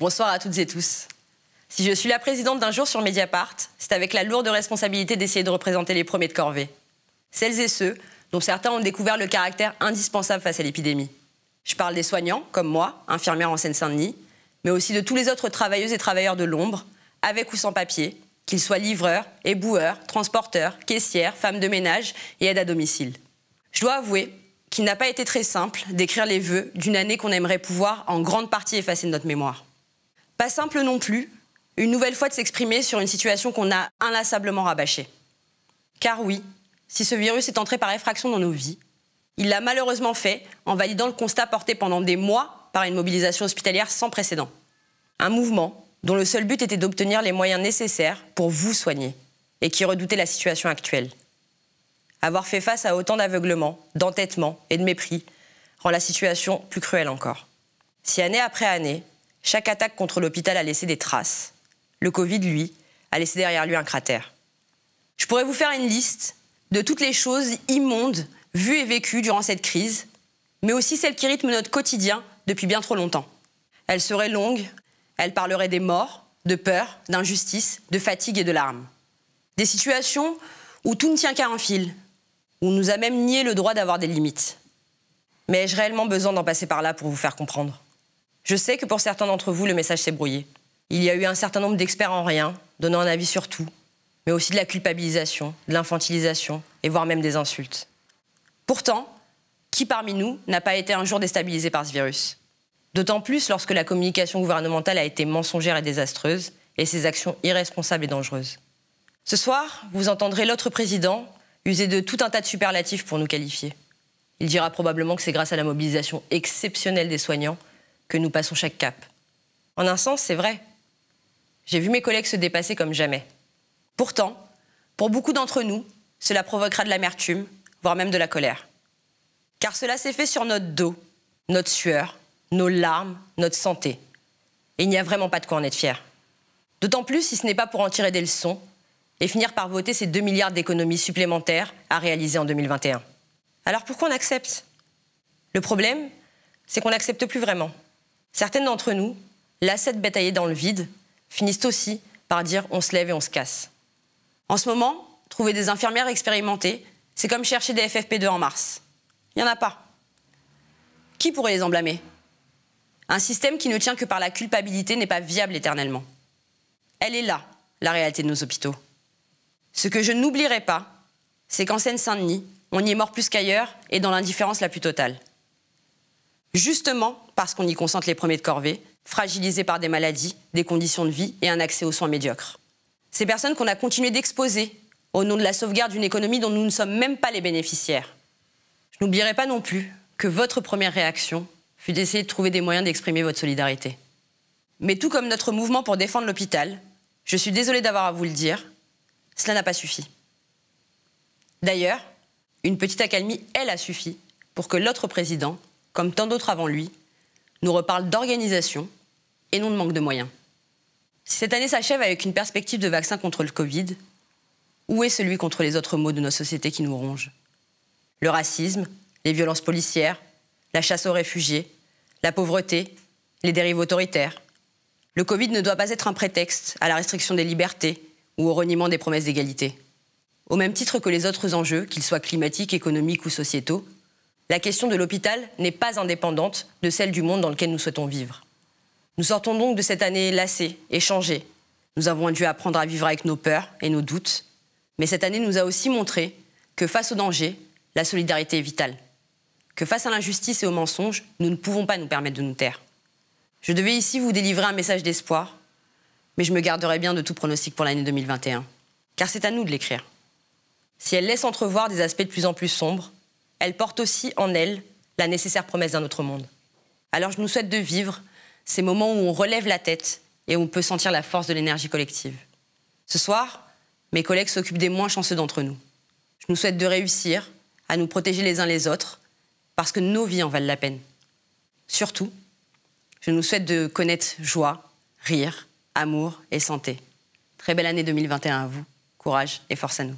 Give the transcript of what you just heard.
Bonsoir à toutes et tous. Si je suis la présidente d'un jour sur Mediapart, c'est avec la lourde responsabilité d'essayer de représenter les premiers de corvée. Celles et ceux dont certains ont découvert le caractère indispensable face à l'épidémie. Je parle des soignants, comme moi, infirmière en Seine-Saint-Denis, mais aussi de tous les autres travailleuses et travailleurs de l'ombre, avec ou sans papier, qu'ils soient livreurs, éboueurs, transporteurs, caissières, femmes de ménage et aides à domicile. Je dois avouer qu'il n'a pas été très simple d'écrire les vœux d'une année qu'on aimerait pouvoir en grande partie effacer de notre mémoire. Pas simple non plus, une nouvelle fois de s'exprimer sur une situation qu'on a inlassablement rabâchée. Car oui, si ce virus est entré par effraction dans nos vies, il l'a malheureusement fait en validant le constat porté pendant des mois par une mobilisation hospitalière sans précédent. Un mouvement dont le seul but était d'obtenir les moyens nécessaires pour vous soigner et qui redoutait la situation actuelle. Avoir fait face à autant d'aveuglement, d'entêtement et de mépris rend la situation plus cruelle encore. Si année après année, chaque attaque contre l'hôpital a laissé des traces, le Covid, lui, a laissé derrière lui un cratère. Je pourrais vous faire une liste de toutes les choses immondes vues et vécues durant cette crise, mais aussi celles qui rythment notre quotidien depuis bien trop longtemps. Elle serait longue, elle parlerait des morts, de peur, d'injustice, de fatigue et de larmes. Des situations où tout ne tient qu'à un fil, où on nous a même nié le droit d'avoir des limites. Mais ai-je réellement besoin d'en passer par là pour vous faire comprendre ? Je sais que pour certains d'entre vous, le message s'est brouillé. Il y a eu un certain nombre d'experts en rien, donnant un avis sur tout, mais aussi de la culpabilisation, de l'infantilisation, et voire même des insultes. Pourtant, qui parmi nous n'a pas été un jour déstabilisé par ce virus ? D'autant plus lorsque la communication gouvernementale a été mensongère et désastreuse, et ses actions irresponsables et dangereuses. Ce soir, vous entendrez l'autre président user de tout un tas de superlatifs pour nous qualifier. Il dira probablement que c'est grâce à la mobilisation exceptionnelle des soignants que nous passons chaque cap. En un sens, c'est vrai. J'ai vu mes collègues se dépasser comme jamais. Pourtant, pour beaucoup d'entre nous, cela provoquera de l'amertume, voire même de la colère. Car cela s'est fait sur notre dos, notre sueur, nos larmes, notre santé. Et il n'y a vraiment pas de quoi en être fier. D'autant plus si ce n'est pas pour en tirer des leçons et finir par voter ces 2 milliards d'économies supplémentaires à réaliser en 2021. Alors pourquoi on accepte ? Le problème, c'est qu'on n'accepte plus vraiment. Certaines d'entre nous, lassées de batailler dans le vide, finissent aussi par dire on se lève et on se casse. En ce moment, trouver des infirmières expérimentées, c'est comme chercher des FFP2 en mars. Il n'y en a pas. Qui pourrait les en blâmer ? Un système qui ne tient que par la culpabilité n'est pas viable éternellement. Elle est là, la réalité de nos hôpitaux. Ce que je n'oublierai pas, c'est qu'en Seine-Saint-Denis, on y est mort plus qu'ailleurs et dans l'indifférence la plus totale. Justement parce qu'on y concentre les premiers de corvée, fragilisés par des maladies, des conditions de vie et un accès aux soins médiocres. Ces personnes qu'on a continué d'exposer au nom de la sauvegarde d'une économie dont nous ne sommes même pas les bénéficiaires. Je n'oublierai pas non plus que votre première réaction fut d'essayer de trouver des moyens d'exprimer votre solidarité. Mais tout comme notre mouvement pour défendre l'hôpital, je suis désolée d'avoir à vous le dire, cela n'a pas suffi. D'ailleurs, une petite accalmie, elle, a suffi pour que l'autre président, comme tant d'autres avant lui, nous reparle d'organisation et non de manque de moyens. Si cette année s'achève avec une perspective de vaccin contre le Covid, où est celui contre les autres maux de nos sociétés qui nous rongent ? Le racisme, les violences policières, la chasse aux réfugiés, la pauvreté, les dérives autoritaires. Le Covid ne doit pas être un prétexte à la restriction des libertés ou au reniement des promesses d'égalité. Au même titre que les autres enjeux, qu'ils soient climatiques, économiques ou sociétaux, la question de l'hôpital n'est pas indépendante de celle du monde dans lequel nous souhaitons vivre. Nous sortons donc de cette année lassée et changée. Nous avons dû apprendre à vivre avec nos peurs et nos doutes, mais cette année nous a aussi montré que face au danger, la solidarité est vitale. Que face à l'injustice et aux mensonges, nous ne pouvons pas nous permettre de nous taire. Je devais ici vous délivrer un message d'espoir, mais je me garderai bien de tout pronostic pour l'année 2021, car c'est à nous de l'écrire. Si elle laisse entrevoir des aspects de plus en plus sombres, elle porte aussi en elle la nécessaire promesse d'un autre monde. Alors je nous souhaite de vivre ces moments où on relève la tête et où on peut sentir la force de l'énergie collective. Ce soir, mes collègues s'occupent des moins chanceux d'entre nous. Je nous souhaite de réussir à nous protéger les uns les autres, parce que nos vies en valent la peine. Surtout, je nous souhaite de connaître joie, rire, amour et santé. Très belle année 2021 à vous. Courage et force à nous.